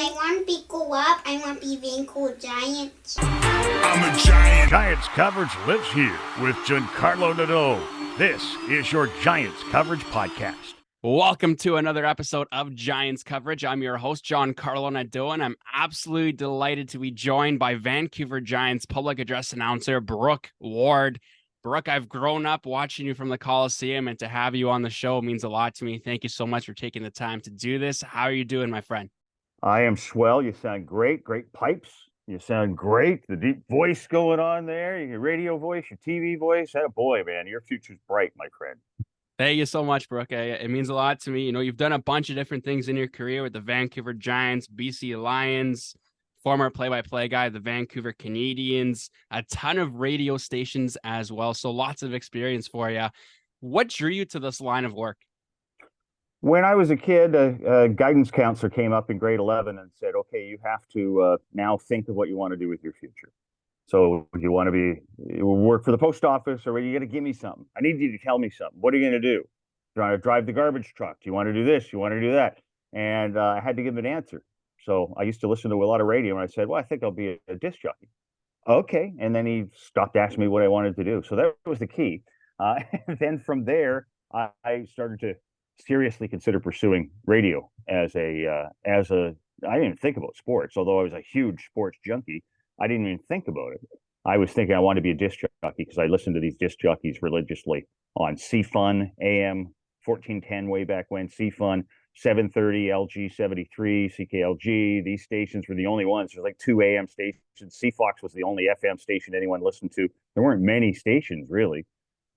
I want to be grow up. I want to be Vancouver Giants. I'm a Giant. Giants coverage lives here with Giancarlo Nadeau. This is your Giants coverage podcast. Welcome to another episode of Giants coverage. I'm your host, Giancarlo Nadeau, and I'm absolutely delighted to be joined by Vancouver Giants public address announcer Brook Ward. Brook, I've grown up watching you from the Coliseum, and to have you on the show means a lot to me. Thank you so much for taking the time to do this. How are you doing, my friend? I am swell. You sound great. Great pipes. You sound great. The deep voice going on there. Your radio voice, your TV voice. That boy, man. Your future's bright, my friend. Thank you so much, Brook. It means a lot to me. You know, you've done a bunch of different things in your career with the Vancouver Giants, BC Lions, former play-by-play guy, the Vancouver Canadians, a ton of radio stations as well. So lots of experience for you. What drew you to this line of work? When I was a kid, a guidance counselor came up in grade 11 and said, okay, you have to now think of what you want to do with your future. So do you want to work for the post office, or are you going to give me something? I need you to tell me something. What are you going to do? Do you want to drive the garbage truck? Do you want to do this? Do you want to do that? And I had to give him an answer. So I used to listen to a lot of radio, and I said, well, I think I'll be a disc jockey. Okay. And then he stopped asking me what I wanted to do. So that was the key. And then from there, I started to seriously consider pursuing radio as a I didn't even think about sports, although I was a huge sports junkie. I didn't even think about it. I was thinking I wanted to be a disc jockey because I listened to these disc jockeys religiously on C-Fun, AM 1410 way back when, C-Fun, 730, LG 73, CKLG. These stations were the only ones. There's like 2 AM stations. CFox was the only FM station anyone listened to. There weren't many stations, really.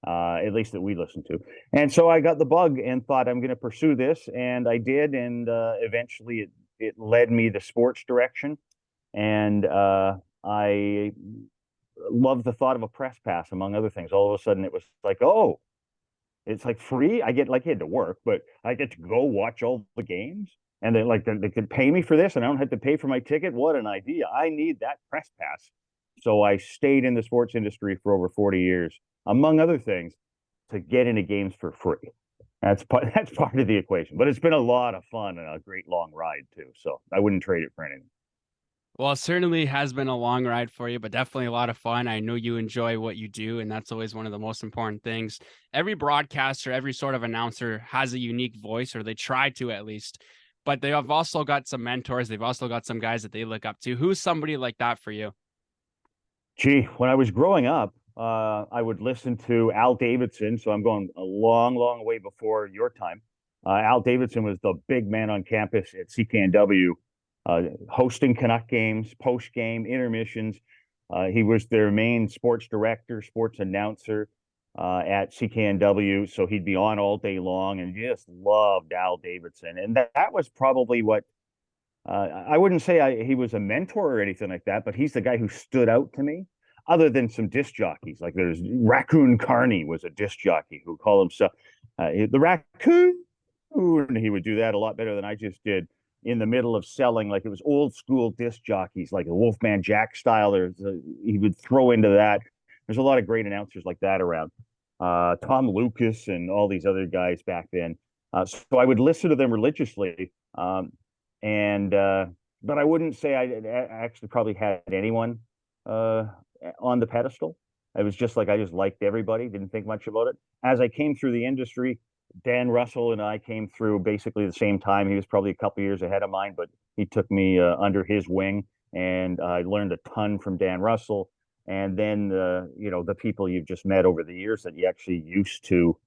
At least that we listened to. And so I got the bug and thought I'm going to pursue this. And I did. And eventually it led me the sports direction. And I love the thought of a press pass, among other things. All of a sudden it was like, oh, it's like free. I get like, I had to work, but I get to go watch all the games. And they could pay me for this and I don't have to pay for my ticket. What an idea. I need that press pass. So I stayed in the sports industry for over 40 years. Among other things, to get into games for free. That's part of the equation. But it's been a lot of fun and a great long ride, too. So I wouldn't trade it for anything. Well, it certainly has been a long ride for you, but definitely a lot of fun. I know you enjoy what you do, and that's always one of the most important things. Every broadcaster, every sort of announcer has a unique voice, or they try to at least. But they have also got some mentors. They've also got some guys that they look up to. Who's somebody like that for you? Gee, when I was growing up, I would listen to Al Davidson. So I'm going a long, long way before your time. Al Davidson was the big man on campus at CKNW, hosting Canuck games, post-game, intermissions. He was their main sports director, sports announcer at CKNW. So he'd be on all day long, and just loved Al Davidson. And that was probably what, I wouldn't say he was a mentor or anything like that, but he's the guy who stood out to me. Other than some disc jockeys, like there's Raccoon Carney was a disc jockey who called himself the Raccoon. And he would do that a lot better than I just did in the middle of selling. Like it was old school disc jockeys, like a Wolfman Jack style. He would throw into that. There's a lot of great announcers like that around. Tom Lucas and all these other guys back then. So I would listen to them religiously. But I wouldn't say I actually probably had anyone on the pedestal. It was just like I just liked everybody, didn't think much about it. As I came through the industry, Dan Russell and I came through basically the same time. He was probably a couple years ahead of mine, but he took me under his wing, and I learned a ton from Dan Russell. And then the people you've just met over the years that you actually used to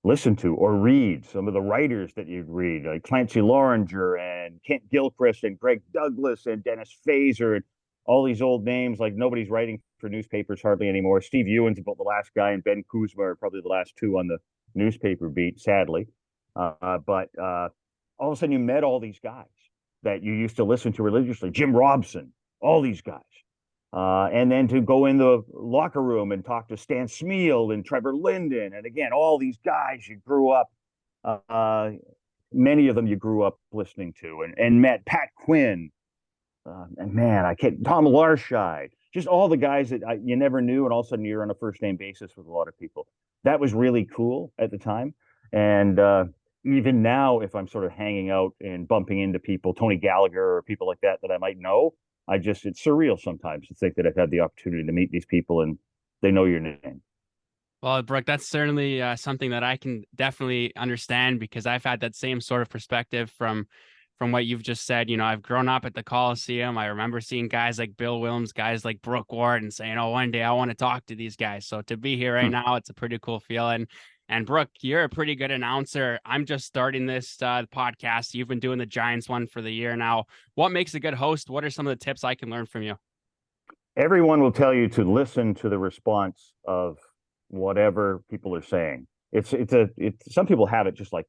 listen to or read, some of the writers that you'd read, like Clancy Loringer and Kent Gilchrist and Greg Douglas and Dennis Fazer and all these old names. Like nobody's writing for newspapers hardly anymore. Steve Ewan's about the last guy, and Ben Kuzma are probably the last two on the newspaper beat, sadly. But all of a sudden you met all these guys that you used to listen to religiously. Jim Robson, all these guys. And then to go in the locker room and talk to Stan Smeal and Trevor Linden. And again, all these guys you grew up, many of them you grew up listening to, and met Pat Quinn. And man, Tom Larscheid, just all the guys that you never knew, and all of a sudden you're on a first name basis with a lot of people. That was really cool at the time. And even now, if I'm sort of hanging out and bumping into people, Tony Gallagher or people like that I might know, it's surreal sometimes to think that I've had the opportunity to meet these people and they know your name. Well, Brooke, that's certainly something that I can definitely understand, because I've had that same sort of perspective from what you've just said. You know, I've grown up at the Coliseum. I remember seeing guys like Bill Wilms, guys like Brook Ward, and saying, "Oh, one day I want to talk to these guys." So to be here right now, it's a pretty cool feeling. And Brooke, you're a pretty good announcer. I'm just starting this podcast. You've been doing the Giants one for the year now. What makes a good host? What are some of the tips I can learn from you? Everyone will tell you to listen to the response of whatever people are saying. It's some people have it just like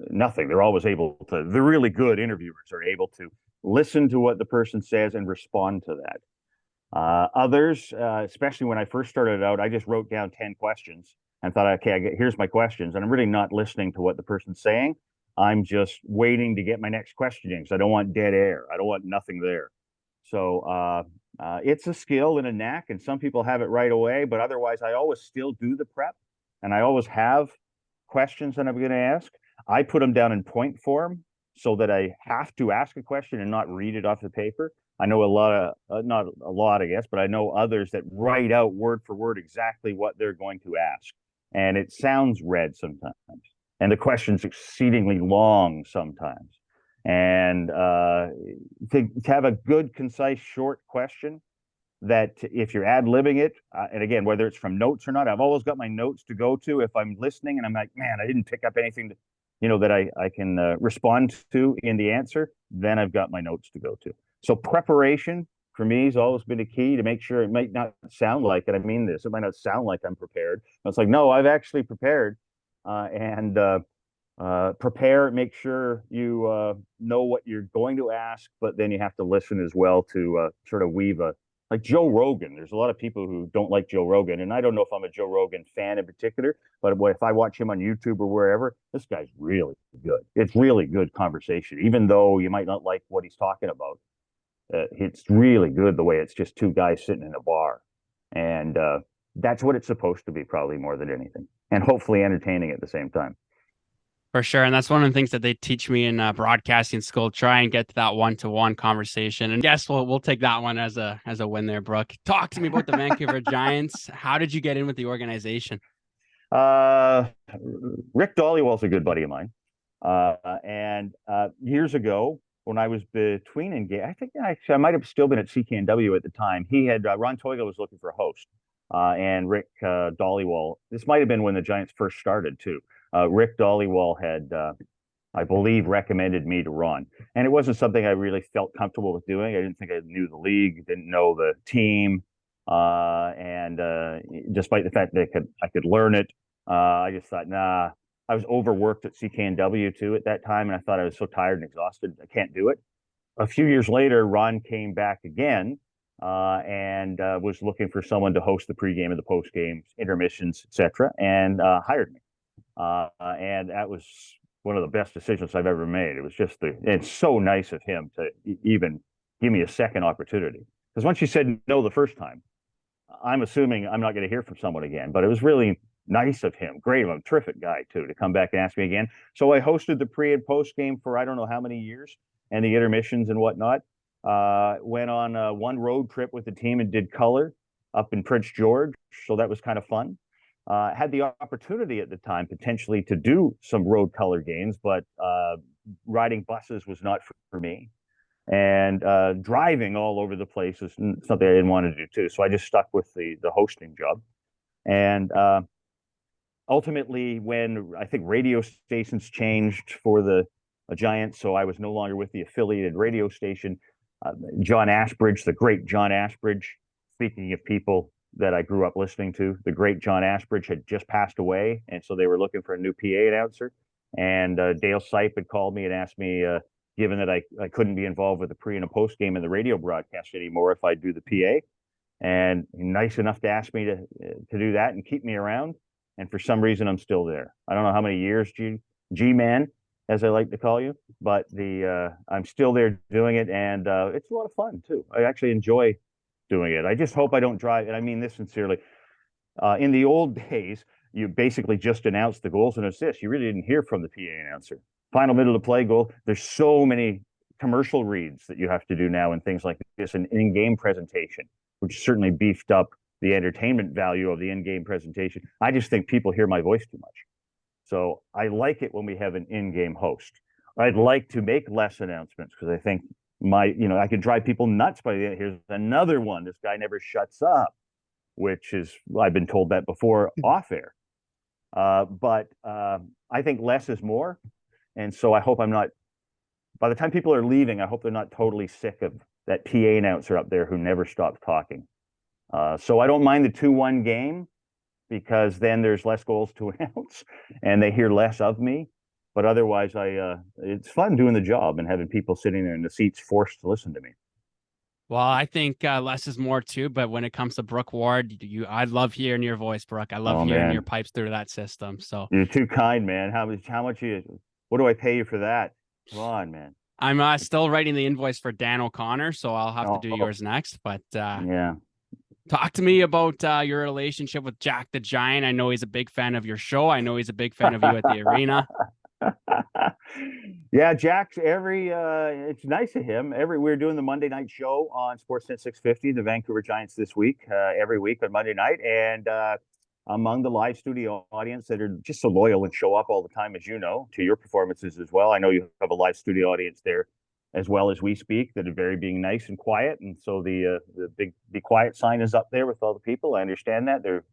nothing. They're always able to. The really good interviewers are able to listen to what the person says and respond to that. Others, especially when I first started out, I just wrote down 10 questions and thought, okay, here's my questions, and I'm really not listening to what the person's saying. I'm just waiting to get my next question in because I don't want dead air. I don't want nothing there. So it's a skill and a knack, and some people have it right away, but otherwise, I always still do the prep, and I always have questions that I'm going to ask. I put them down in point form so that I have to ask a question and not read it off the paper. I know a lot of, not a lot, I guess, but I know others that write out word for word exactly what they're going to ask. And it sounds read sometimes. And the question's exceedingly long sometimes. And to have a good, concise, short question that if you're ad-libbing it, and again, whether it's from notes or not, I've always got my notes to go to if I'm listening and I'm like, man, I didn't pick up anything that, that I can respond to in the answer, then I've got my notes to go to. So preparation for me has always been a key to make sure it might not sound like, and I mean this, it might not sound like I'm prepared. It's like, no, I've actually prepared and prepare, make sure you know what you're going to ask, but then you have to listen as well to sort of weave like Joe Rogan. There's a lot of people who don't like Joe Rogan, and I don't know if I'm a Joe Rogan fan in particular, but if I watch him on YouTube or wherever, this guy's really good. It's really good conversation, even though you might not like what he's talking about. It's really good the way it's just two guys sitting in a bar, and that's what it's supposed to be, probably more than anything, and hopefully entertaining at the same time. For sure. And that's one of the things that they teach me in broadcasting school. Try and get to that one-to-one conversation. And yes, we'll take that one as a win there, Brooke. Talk to me about the Vancouver Giants. How did you get in with the organization? Rick Dollywell's a good buddy of mine. And years ago, when I was between I think actually I might have still been at CKNW at the time. He had Ron Toigo was looking for a host, and Rick Dollywell. This might have been when the Giants first started too. Rick Dollywell had, I believe, recommended me to Ron, and it wasn't something I really felt comfortable with doing. I didn't think I knew the league, didn't know the team, and despite the fact that I could learn it, I just thought, nah. I was overworked at CKNW too at that time, and I thought I was so tired and exhausted, I can't do it. A few years later, Ron came back again and was looking for someone to host the pregame and the postgame, intermissions, etc., and hired me. And that was one of the best decisions I've ever made. It was just it's so nice of him to even give me a second opportunity. Because once you said no the first time, I'm assuming I'm not going to hear from someone again. But it was really nice of him. Great of him. Terrific guy, too, to come back and ask me again. So I hosted the pre and post game for I don't know how many years, and the intermissions and whatnot. Went on one road trip with the team and did color up in Prince George. So that was kind of fun. Had the opportunity at the time potentially to do some road color games, but riding buses was not for me. And driving all over the place is something I didn't want to do too. So I just stuck with the hosting job. And ultimately, when I think radio stations changed for the Giants, so I was no longer with the affiliated radio station. John Ashbridge, the great John Ashbridge, speaking of people that I grew up listening to, the great John Ashbridge had just passed away, and so they were looking for a new PA announcer. And Dale Sipe had called me and asked me, given that I couldn't be involved with the pre and a post game and the radio broadcast anymore, if I'd do the PA. And nice enough to ask me to do that and keep me around. And for some reason, I'm still there. I don't know how many years, G-Man, as I like to call you, but I'm still there doing it, and it's a lot of fun too. I actually enjoy doing it. I just hope I don't drive, and I mean this sincerely. In the old days, you basically just announced the goals and assists. You really didn't hear from the PA announcer. Final middle of play goal. There's so many commercial reads that you have to do now and things like this, an in-game presentation, which certainly beefed up the entertainment value of the in-game presentation. I just think people hear my voice too much. So I like it when we have an in-game host. I'd like to make less announcements because I think I can drive people nuts by the end. Here's another one. This guy never shuts up, which is, I've been told that before off air. But I think less is more. And so I hope I'm not, by the time people are leaving, I hope they're not totally sick of that PA announcer up there who never stops talking. So I don't mind the 2-1 game because then there's less goals to announce and they hear less of me. But otherwise, it's fun doing the job and having people sitting there in the seats forced to listen to me. Well, I think less is more too. But when it comes to Brook Ward, I love hearing your voice, Brook. I love hearing your pipes through that system. So you're too kind, man. How much what do I pay you for that? Come on, man. I'm still writing the invoice for Dan O'Connor, so I'll have to do yours next. But yeah, talk to me about your relationship with Jack the Giant. I know he's a big fan of your show. I know he's a big fan of you at the arena. Yeah, Jack's it's nice of him. We're doing the Monday night show on Sportsnet 650, the Vancouver Giants this week, every week on Monday night. And among the live studio audience that are just so loyal and show up all the time, as you know, to your performances as well. I know you have a live studio audience there as well as we speak that are very being nice and quiet. And so the big Be Quiet sign is up there with all the people. I understand that. They're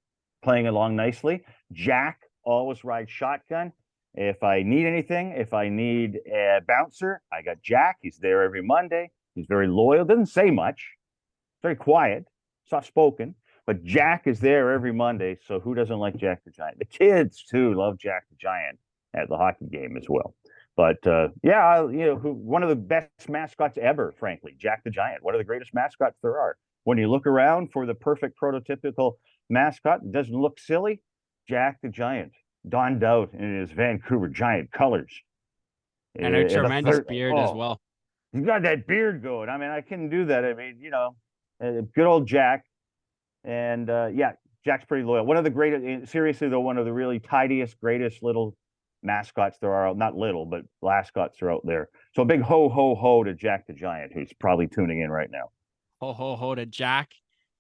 playing along nicely. Jack always rides shotgun. If I need anything, if I need a bouncer, I got Jack. He's there every Monday. He's very loyal, doesn't say much, very quiet, soft-spoken, but Jack is there every Monday. So who doesn't like Jack the Giant? The kids, too, love Jack the Giant at the hockey game as well. But, one of the best mascots ever, frankly, Jack the Giant, one of the greatest mascots there are. When you look around for the perfect prototypical mascot, it doesn't look silly, Jack the Giant. Donned out in his Vancouver Giant colors. And a tremendous beard as well. He's got that beard going. I mean, I couldn't do that. I mean, good old Jack. And Jack's pretty loyal. One of the greatest, seriously though, one of the really tidiest, greatest little mascots there are. Not little, but mascots are out there. So a big ho, ho, ho to Jack the Giant, who's probably tuning in right now. Ho, ho, ho to Jack.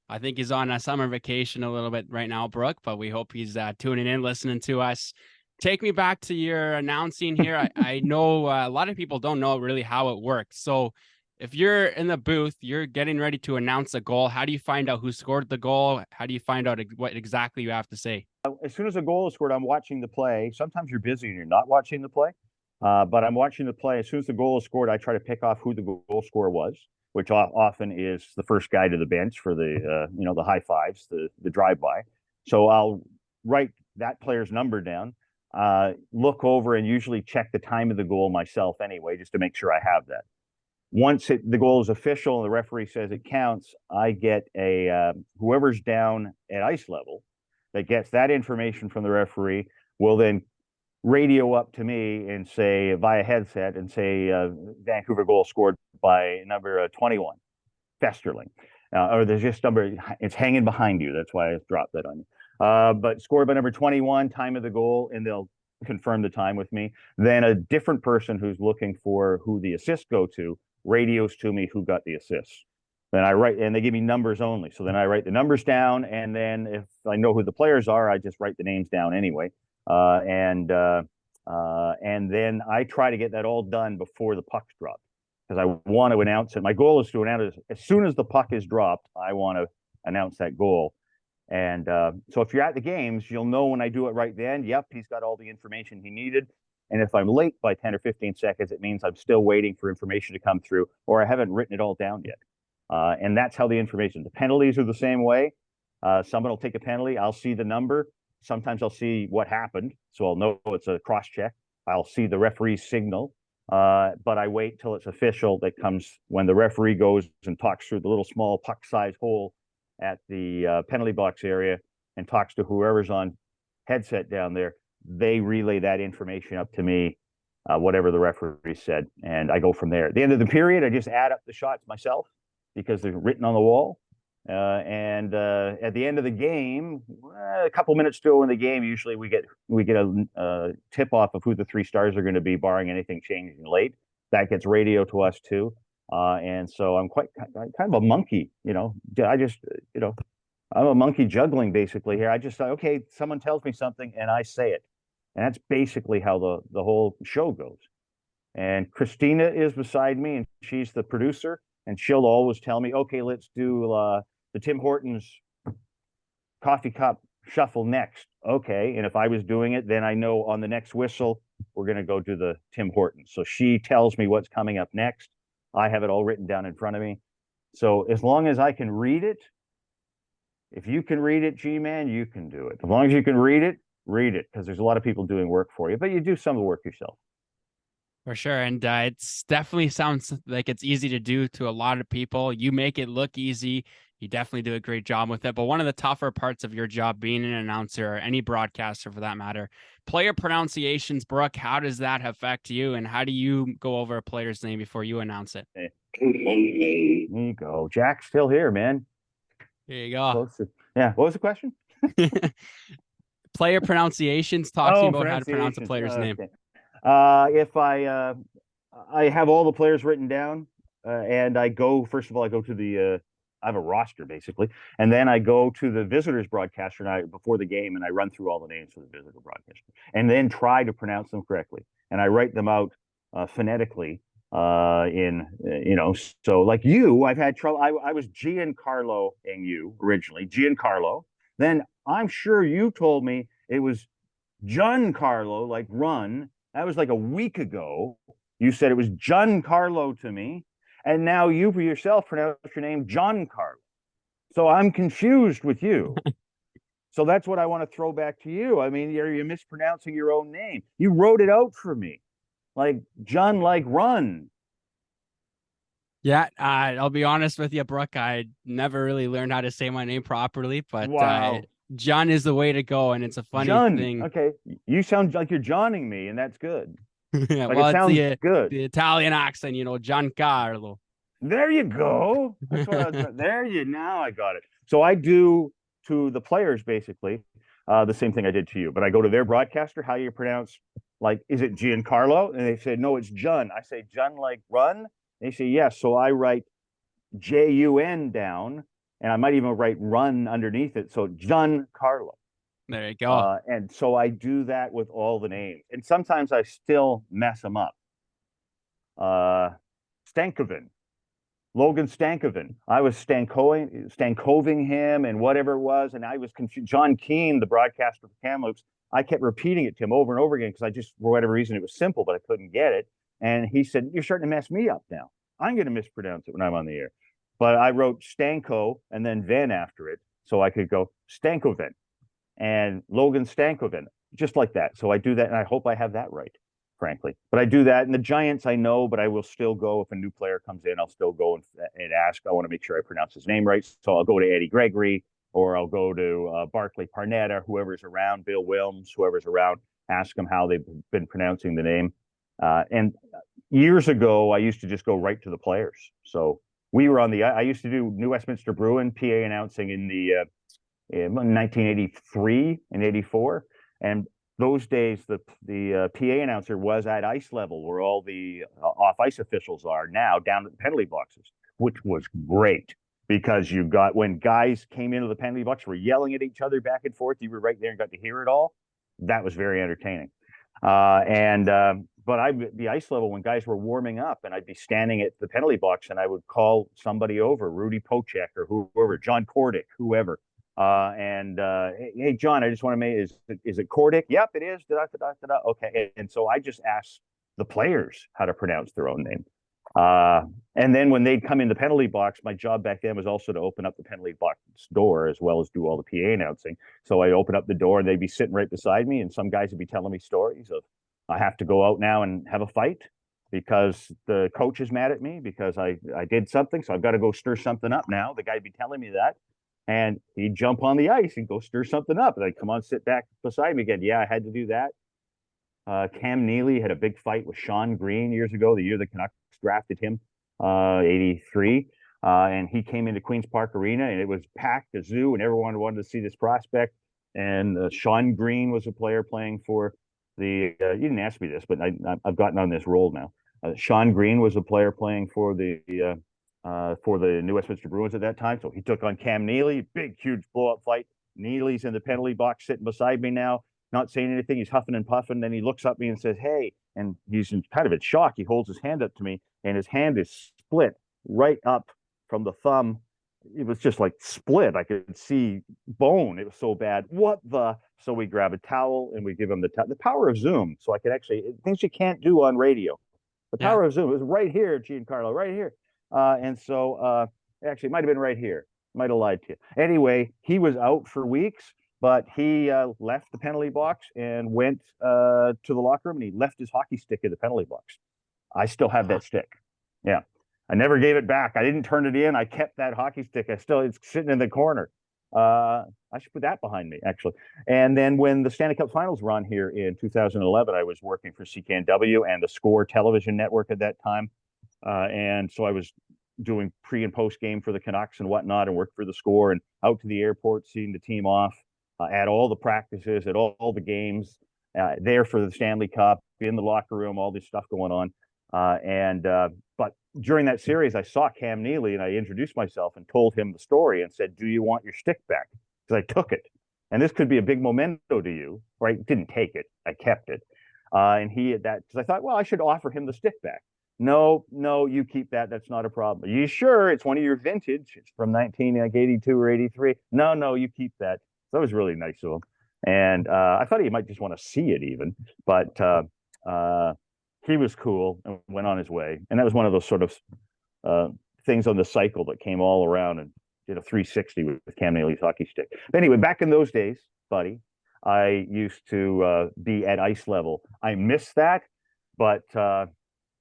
I think he's on a summer vacation a little bit right now, Brook, but we hope he's tuning in, listening to us. Take me back to your announcing here. I know a lot of people don't know really how it works. So if you're in the booth, you're getting ready to announce a goal. How do you find out who scored the goal? How do you find out what exactly you have to say? As soon as a goal is scored, I'm watching the play. Sometimes you're busy and you're not watching the play, but I'm watching the play. As soon as the goal is scored, I try to pick off who the goal scorer was, which often is the first guy to the bench for the the high fives, the drive-by. So I'll write that player's number down, look over and usually check the time of the goal myself anyway, just to make sure I have that. Once the goal is official and the referee says it counts, I get whoever's down at ice level that gets that information from the referee will then radio up to me and say via headset and say Vancouver goal scored by number 21, Festerling, or there's just number, it's hanging behind you. That's why I dropped that on you. But scored by number 21, time of the goal, and they'll confirm the time with me. Then a different person who's looking for who the assists go to radios to me who got the assists. Then I write, and they give me numbers only. So then I write the numbers down, and then if I know who the players are, I just write the names down anyway. And then I try to get that all done before the puck's dropped because I want to announce it. My goal is to announce it as soon as the puck is dropped. I want to announce that goal. And so if you're at the games, you'll know when I do it right then. Yep, he's got all the information he needed. And if I'm late by 10 or 15 seconds, it means I'm still waiting for information to come through, or I haven't written it all down yet. And that's how the information. The penalties are the same way. Someone will take a penalty. I'll see the number. Sometimes I'll see what happened, so I'll know it's a cross check. I'll see the referee's signal, but I wait till it's official. That comes when the referee goes and talks through the little small puck-sized hole at the penalty box area and talks to whoever's on headset down there. They relay that information up to me, whatever the referee said, and I go from there. At the end of the period, I just add up the shots myself because they're written on the wall. And at the end of the game, a couple minutes to go in the game, usually we get a tip off of who the 3 stars are going to be, barring anything changing late. That gets radio to us too. And so I'm kind of a monkey, I just, I'm a monkey juggling basically here. I just thought, okay, someone tells me something and I say it. And that's basically how the whole show goes. And Christina is beside me and she's the producer and she'll always tell me, okay, let's do the Tim Hortons coffee cup shuffle next. Okay. And if I was doing it, then I know on the next whistle, we're going to go do the Tim Hortons. So she tells me what's coming up next. I have it all written down in front of me. So as long as I can read it, if you can read it, G-Man, you can do it. As long as you can read it, because there's a lot of people doing work for you, but you do some of the work yourself. For sure. And it's definitely sounds like it's easy to do to a lot of people. You make it look easy. You definitely do a great job with it. But one of the tougher parts of your job being an announcer or any broadcaster for that matter, player pronunciations, Brooke, how does that affect you? And how do you go over a player's name before you announce it? There you go. Jack's still here, man. Here you go. Yeah. What was the question? Player pronunciations, talk to you about how to pronounce a player's name. If I have all the players written down, and first of all, I go to I have a roster basically, and then I go to the visitors broadcaster before the game, and I run through all the names for the visitor broadcaster, and then try to pronounce them correctly, and I write them out phonetically. So like I've had trouble. I was Giancarlo and you originally Giancarlo. Then I'm sure you told me it was Giancarlo, like run. That was like a week ago. You said it was Giancarlo to me. And now you for yourself pronounce your name Giancarlo. So I'm confused with you. So that's what I want to throw back to you. I mean, you're mispronouncing your own name. You wrote it out for me. Like John, like run. Yeah, I'll be honest with you, Brooke. I never really learned how to say my name properly, but wow. John is the way to go, and it's a funny thing. Okay, you sound like you're Johning me, and that's good. Yeah, like well, it sounds good. The Italian accent, Giancarlo. There you go. Now I got it. So I do to the players basically the same thing I did to you, but I go to their broadcaster. How you pronounce? Like, is it Giancarlo? And they say no, it's Jun. I say Jun like run. They say yes. So I write Jun down. And I might even write run underneath it. So Giancarlo. There you go. And so I do that with all the names. And sometimes I still mess them up. Stankoven. Logan Stankoven. I was Stankoving him and whatever it was. And I was confused. John Keane, the broadcaster for Kamloops, I kept repeating it to him over and over again because I just, for whatever reason, it was simple, but I couldn't get it. And he said, you're starting to mess me up now. I'm going to mispronounce it when I'm on the air. But I wrote Stanko and then Ven after it. So I could go Stankoven and Logan Stankoven, just like that. So I do that. And I hope I have that right, frankly. But I do that. And the Giants, I know, but I will still go. If a new player comes in, I'll still go and ask. I want to make sure I pronounce his name right. So I'll go to Eddie Gregory or I'll go to Barclay Parnetta, whoever's around, Bill Wilms, whoever's around, ask them how they've been pronouncing the name. And years ago, I used to just go right to the players. So we were I used to do New Westminster Bruin PA announcing in 1983 and 84. And those days, the PA announcer was at ice level where all the off-ice officials are now, down at the penalty boxes, which was great because when guys came into the penalty box, were yelling at each other back and forth, you were right there and got to hear it all. That was very entertaining. But I'd be ice level when guys were warming up and I'd be standing at the penalty box and I would call somebody over, Rudy Pocek or whoever, John Kordick, whoever. Hey, John, I just want to make, is it Kordick? Yep, it is. Okay. And so I just asked the players how to pronounce their own name. And then when they'd come in the penalty box, my job back then was also to open up the penalty box door as well as do all the PA announcing. So I open up the door and they'd be sitting right beside me and some guys would be telling me stories of, I have to go out now and have a fight because the coach is mad at me because I did something. So I've got to go stir something up now. The guy'd be telling me that. And he'd jump on the ice and go stir something up. And I'd come on, sit back beside me again. Yeah, I had to do that. Cam Neely had a big fight with Sean Green years ago, the year the Canucks drafted him, 83. And he came into Queens Park Arena, and it was packed, a zoo, and everyone wanted to see this prospect. And Sean Green was a player playing for the. You didn't ask me this, but I've gotten on this roll now. Sean Green was a player playing for the New Westminster Bruins at that time. So he took on Cam Neely, big, huge blow-up fight. Neely's in the penalty box sitting beside me now, not saying anything. He's huffing and puffing. Then he looks at me and says, "Hey," and he's kind of in shock. He holds his hand up to me, and his hand is split right up from the thumb. It was just like split. I could see bone. It was so bad. What the? So we grab a towel and we give him the power of Zoom. So I could actually, things you can't do on radio. The power of Zoom is right here, Giancarlo, right here. And so actually, it might have been right here. Might have lied to you. Anyway, he was out for weeks, but he left the penalty box and went to the locker room, and he left his hockey stick in the penalty box. I still have that stick. Yeah. I never gave it back. I didn't turn it in. I kept that hockey stick. It's sitting in the corner. I should put that behind me, actually. And then when the Stanley Cup Finals were on here in 2011, I was working for CKNW and the Score television network at that time. And so I was doing pre and post game for the Canucks and whatnot, and worked for the Score and out to the airport, seeing the team off at all the practices, at all the games, there for the Stanley Cup, in the locker room, all this stuff going on. But during that series, I saw Cam Neely, and I introduced myself and told him the story and said, "Do you want your stick back?" Because I took it. And this could be a big memento to you, right? I didn't take it. I kept it. And he had that, because I thought, well, I should offer him the stick back. No, you keep that. That's not a problem. Are you sure it's one of your vintage? It's from 1982 or 83. No, you keep that. So that was really nice of him. And I thought he might just want to see it even, but he was cool and went on his way. And that was one of those sort of things on the cycle that came all around and did a 360 with Cam Neely's hockey stick. But anyway, back in those days, buddy, I used to be at ice level. I miss that, but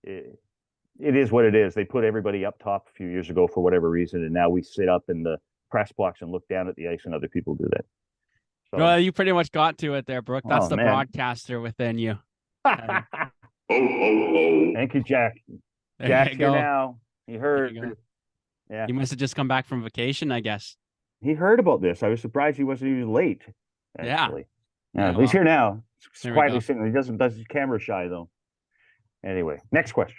it is what it is. They put everybody up top a few years ago for whatever reason, and now we sit up in the press box and look down at the ice, and other people do that. So, well, you pretty much got to it there, Brooke. That's the broadcaster within you. Thank you, Jack. Jack's here now. He heard. Yeah. He must have just come back from vacation, I guess. He heard about this. I was surprised he wasn't even late. Actually. Yeah. He's here now. He's quietly sitting. He does his camera shy though. Anyway, next question.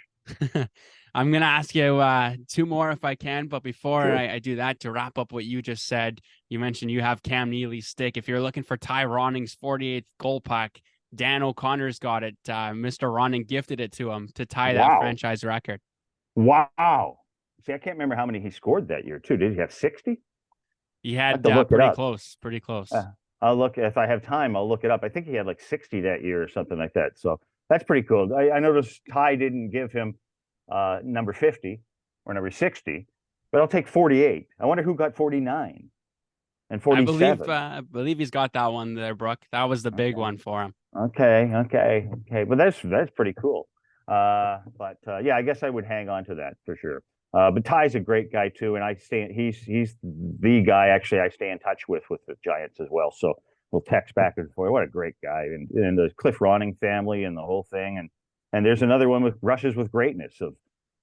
I'm gonna ask you two more if I can, but before I do that, to wrap up what you just said, you mentioned you have Cam Neely's stick. If you're looking for Ty Ronning's 48th goal puck, Dan O'Connor's got it. Mr. Ronning gifted it to him to tie that franchise record. Wow. See, I can't remember how many he scored that year, too. Did he have 60? He had pretty close. I'll look. If I have time, I'll look it up. I think he had like 60 that year or something like that. So that's pretty cool. I noticed Ty didn't give him number 50 or number 60, but I'll take 48. I wonder who got 49 and 47. I believe he's got that one there, Brooke. That was the big one for him. Okay. But that's pretty cool. But I guess I would hang on to that for sure. But Ty's a great guy too, and he's the guy actually I stay in touch with the Giants as well. So we'll text back and forth. What a great guy, and the Cliff Ronning family and the whole thing. And there's another one with Rushes with Greatness. Of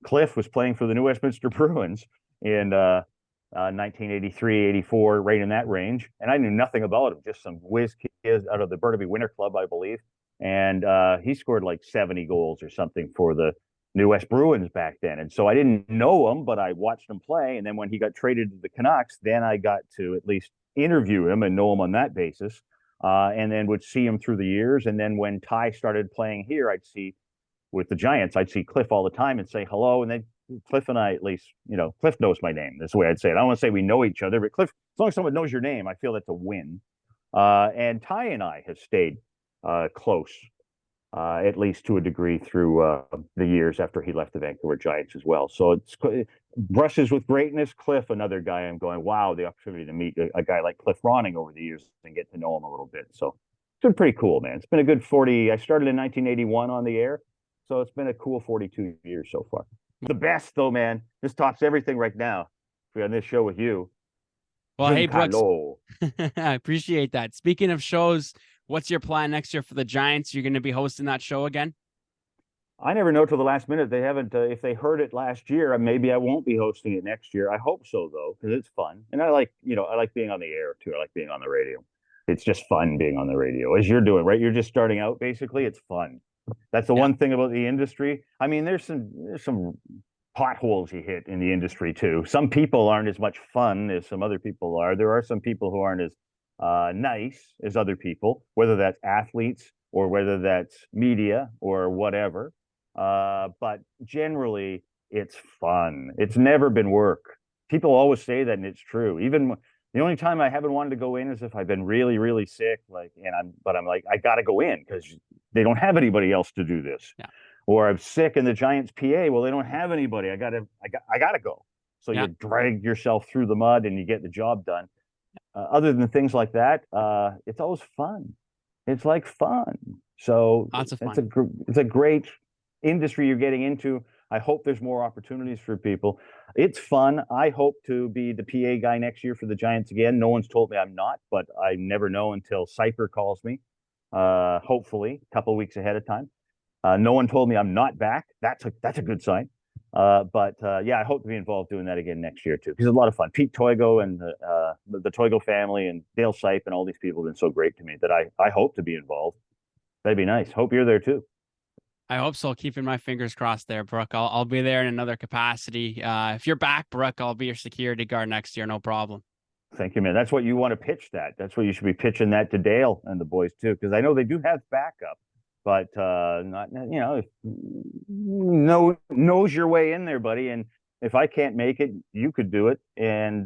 Cliff was playing for the New Westminster Bruins in 1983, 84, right in that range, and I knew nothing about him, just some whiz kid out of the Burnaby Winter Club, I believe. And he scored like 70 goals or something for the New West Bruins back then. And so I didn't know him, but I watched him play. And then when he got traded to the Canucks, then I got to at least interview him and know him on that basis. And then would see him through the years. And then when Ty started playing here, with the Giants, I'd see Cliff all the time and say hello. And then Cliff and I, at least, Cliff knows my name. That's the way I'd say it. I don't want to say we know each other, but Cliff, as long as someone knows your name, I feel that's a win. And Ty and I have stayed close, at least to a degree, through the years after he left the Vancouver Giants as well. So it's Brushes with Greatness. Cliff, another guy I'm going, wow, the opportunity to meet a guy like Cliff Ronning over the years and get to know him a little bit. So it's been pretty cool, man. It's been a good 40. I started in 1981 on the air, so it's been a cool 42 years so far. The best, though, man. This tops everything right now. We're on this show with you. Well, hey, Brooks. I appreciate that. Speaking of shows, what's your plan next year for the Giants? You're going to be hosting that show again? I never know till the last minute. They haven't. If they heard it last year, maybe I won't be hosting it next year. I hope so though, because it's fun, and I like being on the air too. I like being on the radio. It's just fun being on the radio, as you're doing, right? You're just starting out, basically. It's fun. That's the one thing about the industry. I mean, there's some potholes you hit in the industry too. Some people aren't as much fun as some other people are. There are some people who aren't as nice as other people, whether that's athletes or whether that's media or whatever. But generally, it's fun. It's never been work. People always say that, and it's true. Even the only time I haven't wanted to go in is if I've been really, really sick, but I'm like, I gotta go in because they don't have anybody else to do this. Yeah. Or I'm sick in the Giants PA. Well, they don't have anybody. I gotta go. So you drag yourself through the mud and you get the job done. Other than things like that, it's always fun. It's like fun. So Lots of fun. It's a great industry you're getting into. I hope there's more opportunities for people. It's fun. I hope to be the PA guy next year for the Giants again. No one's told me I'm not, but I never know until Cypher calls me, hopefully a couple of weeks ahead of time. No one told me I'm not back. That's a good sign. But I hope to be involved doing that again next year too, because it's a lot of fun. Pete Toigo and the Toigo family and Dale Sipe and all these people have been so great to me that I hope to be involved. That'd be nice. Hope you're there too. I hope so. Keeping my fingers crossed there, Brooke. I'll be there in another capacity. If you're back, Brooke, I'll be your security guard next year. No problem. Thank you, man. That's what you want to pitch that. That's what you should be pitching that to Dale and the boys too, because I know they do have backup, but not knows your way in there, buddy. And if I can't make it, you could do it, and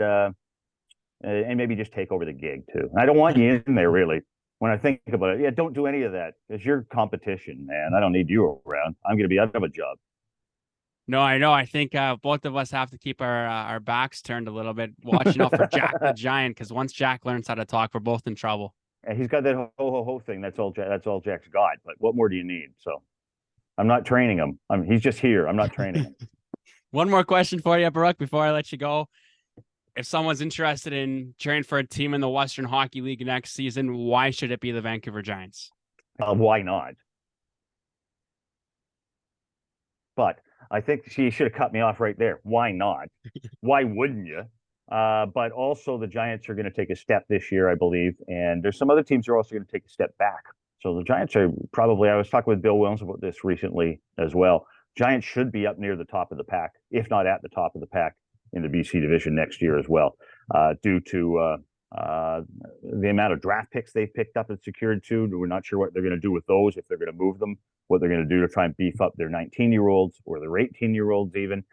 maybe just take over the gig too. I don't want you in there really. When I think about it, don't do any of that. It's your competition, man. I don't need you around. I'm going to be out of a job. No, I know. I think both of us have to keep our backs turned a little bit, watching out for Jack the Giant, because once Jack learns how to talk, we're both in trouble. And he's got that ho ho ho thing. That's all Jack's got. But what more do you need? So I'm not training him. He's just here. I'm not training him. One more question for you, Brooke, before I let you go. If someone's interested in cheering for a team in the Western Hockey League next season, why should it be the Vancouver Giants? Why not? But I think she should have cut me off right there. Why not? Why wouldn't you? But also the Giants are going to take a step this year, I believe. And there's some other teams that are also going to take a step back. So the Giants are probably, I was talking with Bill Williams about this recently as well. Giants should be up near the top of the pack, if not at the top of the pack in the BC division next year as well, due to the amount of draft picks they've picked up and secured too. We're not sure what they're going to do with those, if they're going to move them, what they're going to do to try and beef up their 19-year-olds or their 18-year-olds even,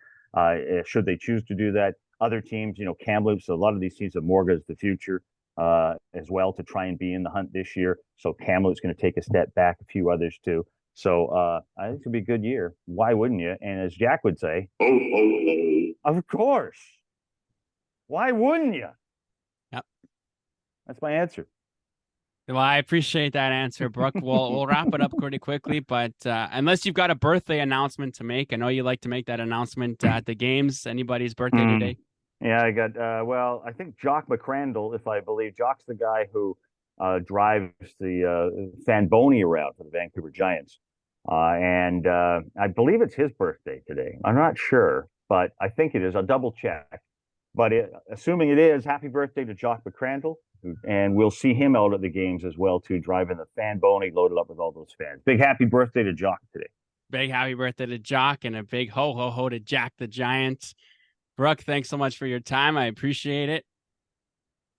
should they choose to do that. Other teams, Kamloops, a lot of these teams have mortgaged the future as well to try and be in the hunt this year. So Kamloops going to take a step back, a few others too. So I think it'll be a good year. Why wouldn't you? And as Jack would say, of course. Why wouldn't you? Yep. That's my answer. Well, I appreciate that answer, Brooke. We'll wrap it up pretty quickly, but unless you've got a birthday announcement to make, I know you like to make that announcement at the games. Anybody's birthday today? Yeah, I got, I think Jock McCrandle, if I believe. Jock's the guy who drives the Fanboni around for the Vancouver Giants. And I believe it's his birthday today. I'm not sure, but I think it is. I'll double check. But assuming it is, happy birthday to Jock McCrandle. And we'll see him out at the games as well, too, driving the Fanboni loaded up with all those fans. Big happy birthday to Jock today. Big happy birthday to Jock, and a big ho-ho-ho to Jack the Giant. Brooke, thanks so much for your time. I appreciate it.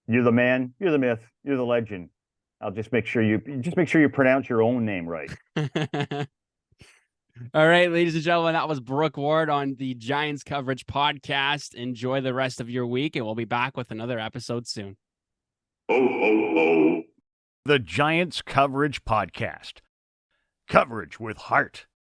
You're the man. You're the myth. You're the legend. I'll just make sure you pronounce your own name right. All right, ladies and gentlemen, that was Brook Ward on the Giants Coverage Podcast. Enjoy the rest of your week, and we'll be back with another episode soon. The Giants Coverage Podcast. Coverage with heart.